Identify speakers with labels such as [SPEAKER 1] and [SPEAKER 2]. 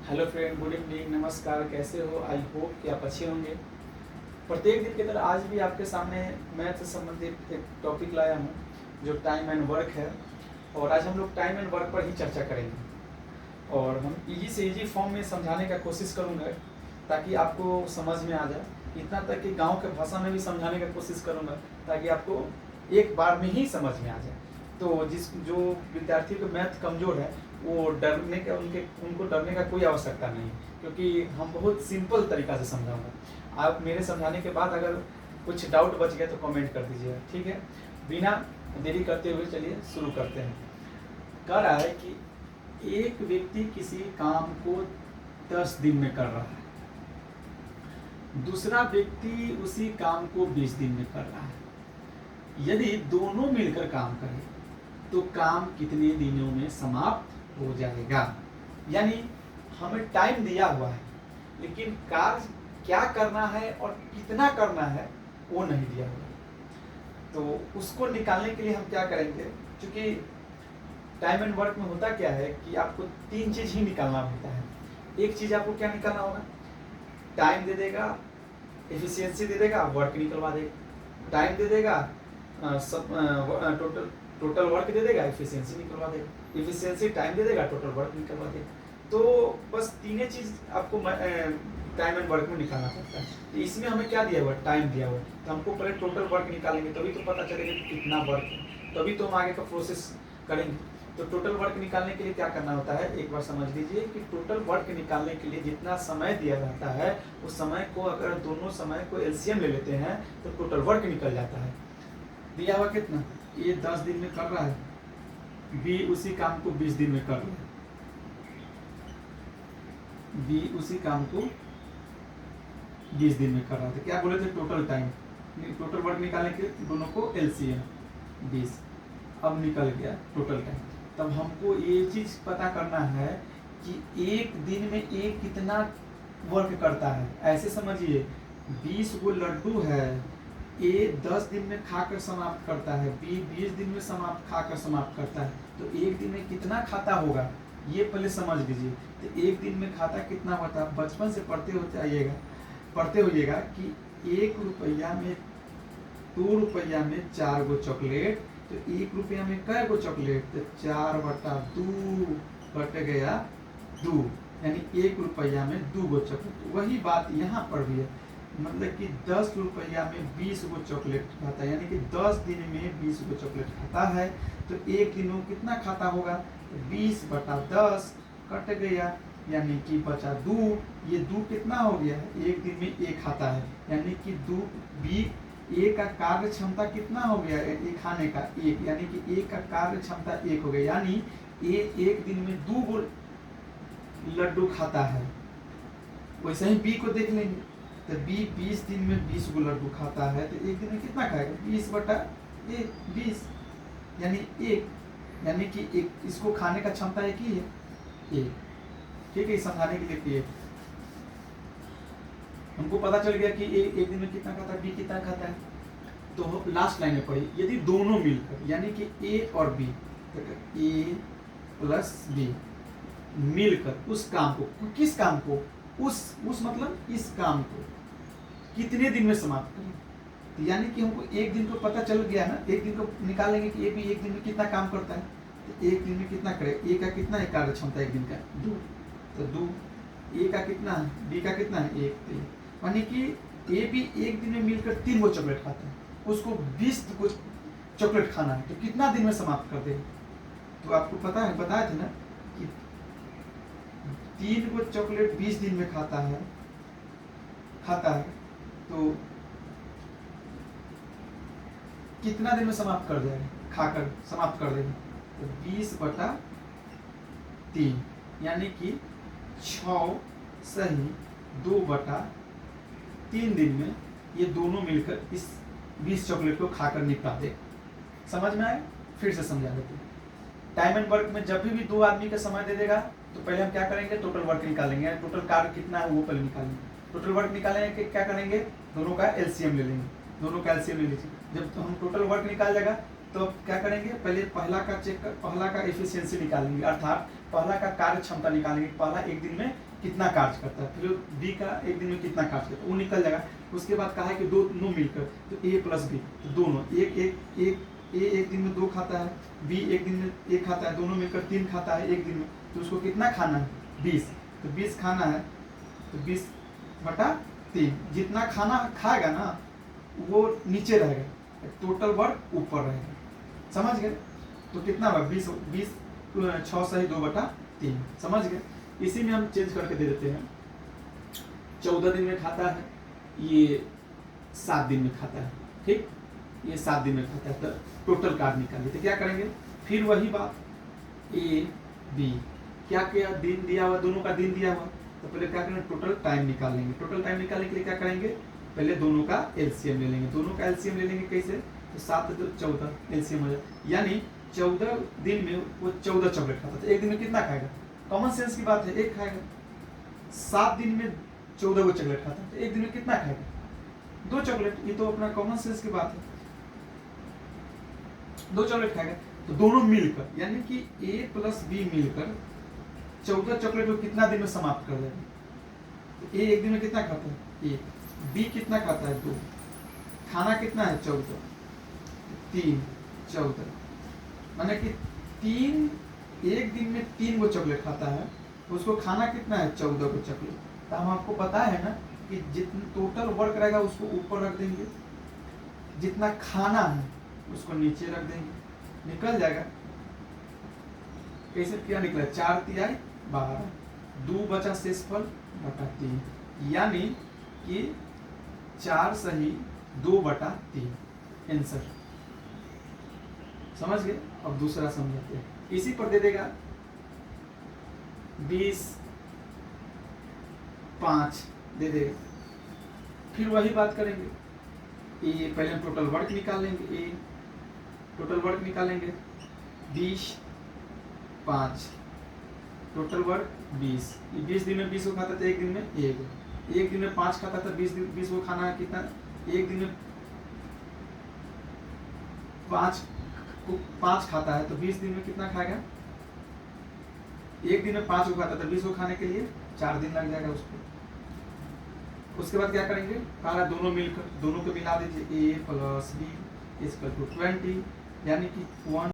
[SPEAKER 1] Hello friend, good evening, नमस्कार। कैसे हो? आई होप कि आप अच्छे होंगे। प्रत्येक दिन की तरह आज भी आपके सामने मैथ से संबंधित एक टॉपिक लाया हूँ जो टाइम एंड वर्क है। और आज हम लोग टाइम एंड वर्क पर ही चर्चा करेंगे और हम इजी से इजी फॉर्म में समझाने का कोशिश करूँगा ताकि आपको समझ में आ जाए। इतना तक कि गाँव के भाषा में भी समझाने का कोशिश करूँगा ताकि आपको एक बार में ही समझ में आ जाए। तो जो विद्यार्थियों का मैथ कमज़ोर है वो डरने का उनको डरने का कोई आवश्यकता नहीं, क्योंकि हम बहुत सिंपल तरीक़ा से समझाऊंगा। आप मेरे समझाने के बाद अगर कुछ डाउट बच गया तो कमेंट कर दीजिएगा, ठीक है। बिना देरी करते हुए चलिए शुरू करते हैं। कह रहा है कि एक व्यक्ति किसी काम को 10 दिन में कर रहा है, दूसरा व्यक्ति उसी काम को 20 दिन में कर रहा है। यदि दोनों मिलकर काम करें तो काम कितने दिनों में समाप्त हो जाएगा। यानी हमें टाइम दिया हुआ है लेकिन कार्य क्या करना है और कितना करना है वो नहीं दिया हुआ। तो उसको निकालने के लिए हम क्या करेंगे, क्योंकि टाइम एंड वर्क में होता क्या है कि आपको 3 चीज़ ही निकालना होता है। एक चीज़ आपको क्या निकालना होगा, टाइम दे देगा, एफिशिएंसी दे देगा, वर्क निकलवा देगा। टाइम दे देगा, टोटल वर्क दे देगा, एफिशिएंसी निकलवा देगा। एफिशिएंसी टाइम दे देगा, टोटल वर्क निकलवा देगा। तो बस तीनों चीज़ आपको टाइम एंड वर्क में निकालना पड़ता है। तो इसमें हमें क्या दिया हुआ है, टाइम दिया हुआ है। तो हमको पहले टोटल वर्क निकालेंगे तभी तो पता चलेगा कि कितना वर्क है, तभी तो हम आगे का प्रोसेस करेंगे। तो टोटल वर्क निकालने के लिए क्या करना होता है, एक बार समझ लीजिए कि टोटल वर्क निकालने के लिए जितना समय दिया जाता है उस समय को अगर दोनों समय को एलसीएम ले लेते हैं तो टोटल वर्क निकल जाता है। दिया हुआ कितना, ये 10 दिन में कर रहा है, बी उसी काम को 20 दिन में कर रहा है, बी उसी काम को 20 दिन में कर रहा था। क्या बोले थे, टोटल टाइम, टोटल वर्क निकालने के दोनों को एलसीएम 20। अब निकल गया टोटल टाइम। तब हमको ये चीज पता करना है कि एक दिन में ए कितना वर्क करता है। ऐसे समझिए 20 गो लड्डू है, ए 10 दिन में खाकर समाप्त करता है, बी 20 दिन में खाकर समाप्त करता है। तो एक दिन में कितना खाता होगा ये पहले समझ लीजिए। तो एक दिन में खाता कितना होता है, बचपन से पढ़ते होइएगा कि 1 रुपया में 2 रुपया में 4 गो चॉकलेट, तो 1 रुपया में कै गो चॉकलेट, तो 4/2 कट गया 2, यानी 1 रुपया में 2 गो चॉकलेट। वही बात यहाँ पर भी है, मतलब कि 10 रुपया में 20 गो चॉकलेट खाता है, यानी कि 10 दिन में 20 गो चॉकलेट खाता है। तो एक दिन में कितना खाता होगा, 20/10 कट गया, यानी कि बचा 2। ये 2 कितना हो गया, एक दिन में 1 खाता है, यानी कि 2 बी ए का कार्य क्षमता कितना हो गया, ए खाने का 1, यानी कि ए का कार्य क्षमता 1 हो गया। यानी ए एक दिन में 2 गो लड्डू खाता है। वैसे ही बी को देख लेंगे, तो बी 20 दिन में 20 गो लड्डू खाता है, तो एक दिन में कितना खाएगा, 20/20, यानी 1, यानी कि एक इसको खाने का क्षमता 1 ही है, 1। ठीक है, समझाने के लिए किए हमको पता चल गया कि ए एक दिन में कितना खाता है, बी कितना खाता है। तो लास्ट लाइन में पढ़ी, यदि दोनों मिलकर, यानी कि ए और बी, ए प्लस बी मिलकर उस काम को, किस काम को, उस मतलब इस काम को कितने दिन में समाप्त करें। तो यानी कि हमको एक दिन को पता चल गया ना, एक दिन को निकालेंगे कि ए भी एक दिन में कितना काम करता है। तो एक दिन में कितना करे, ए का कितना है कार्य क्षमता एक दिन का, 2, तो 2, ए का कितना है, बी का कितना है, 1। यानी कि ए भी एक दिन में मिलकर 3 गो चॉकलेट खाता है, उसको 20 गो चॉकलेट खाना है, तो कितना दिन में समाप्त कर देगा। तो आपको पता है, बताए थे ना कि 3 गो चॉकलेट 20 दिन में खाता है, तो कितना दिन में समाप्त कर देगा, खाकर समाप्त कर देगा। तो 20/3, यानी कि 6 सही 2/3 दिन में ये दोनों मिलकर इस 20 चॉकलेट को खाकर निपटा दे। समझ में आए, फिर से समझा देते हैं। टाइम एंड वर्क में जब भी 2 आदमी का समय दे देगा तो पहले हम क्या करेंगे, टोटल वर्क निकालेंगे, टोटल कार्य कितना है वो पहले निकालेंगे। टोटल वर्क निकालेंगे कि क्या करेंगे, दोनों का एलसीएम ले लेंगे, दोनों का एलसीएम ले लीजिए। जब तो हम टोटल वर्क निकाल जाएगा तो क्या करेंगे, पहले पहला का एफिशिएंसी निकालेंगे, अर्थात पहला का कार्य क्षमता निकालेंगे, पहला एक दिन में कितना कार्य करता है, फिर बी का एक दिन में कितना कार्य करता है, वो निकल जाएगा। उसके बाद कहा है कि दोनों मिलकर, तो ए प्लस बी, तो दोनों ए एक दिन में 2 खाता है, बी एक दिन में 1 खाता है, दोनों मिलकर 3 खाता है एक दिन में, तो उसको कितना खाना है 20, तो 20 खाना है, तो 20/3, जितना खाना खाएगा ना वो नीचे रहेगा, टोटल वर्क ऊपर रहेगा, समझ गए। तो कितना हुआ 20 6 सही 2/3, समझ गए। इसी में हम चेंज करके दे देते हैं, 14 दिन में खाता है, ये 7 दिन में खाता है, ठीक, ये 7 दिन में खाता है, तो टोटल कार्य निकालिए। तो क्या करेंगे, फिर वही बात, ए बी क्या क्या दिन दिया हुआ, दोनों का दिन दिया हुआ, तो पहले क्या करेंगे, टोटल टाइम निकाल लेंगे। टोटल टाइम निकालने के लिए क्या करेंगे, पहले दोनों का एलसीएम ले लेंगे। दोनों का एलसीएम ले लेंगे कैसे, तो 7 तो 14 एलसीएम हो जाए, यानी 14 दिन में वो 14 चॉकलेट खाता था, एक दिन में कितना खाएगा, कॉमन सेंस की बात है, एक खाएगा। 7 दिन में 14 को चॉकलेट खाता है, तो एक दिन में कितना खाएगा, 2 चॉकलेट, ये तो अपना कॉमन सेंस की बात है, 2 चॉकलेट खाएगा। तो दोनों मिलकर, यानी कि ए प्लस बी मिलकर 14 चॉकलेट को कितना दिन में समाप्त कर देगा, तो ए एक दिन में कितना खाता है 1, बी कितना खाता है 2, खाना कितना है 14, 3 14, माने कि 3 एक दिन में 3 को चॉकलेट खाता है, उसको खाना कितना है 14 को चॉकलेट। तो हम आपको पता है ना कि जितना टोटल वर्क रहेगा उसको ऊपर रख देंगे, जितना खाना है उसको नीचे रख देंगे, निकल जाएगा। कैसे क्या निकला, 4 तिहाई 12, 2 बचा शेषफल बटा 3, यानी कि 4 सही 2/3 आंसर, समझ गए। अब दूसरा समझते हैं, इसी पर दे देगा 20/5 दे देगा। फिर वही बात करेंगे, ये पहले हम टोटल वर्क निकालेंगे, ए टोटल वर्क निकालेंगे 20/5, टोटल वर्क 20, ये 20 दिन में 20 को खाता था, एक दिन में 1, एक दिन में 5 खाता था, 20 को खाना है कितना, एक दिन में 5 खाता है, तो 20 दिन में कितना खाएगा, एक दिन में 5 को खाता था, 20 को खाने के लिए 4 दिन लग जाएगा उसको। उसके बाद क्या करेंगे, कहा दोनों मिलकर, दोनों को मिला दीजिए, ए प्लस बी इक्वल टू 20, यानी कि 1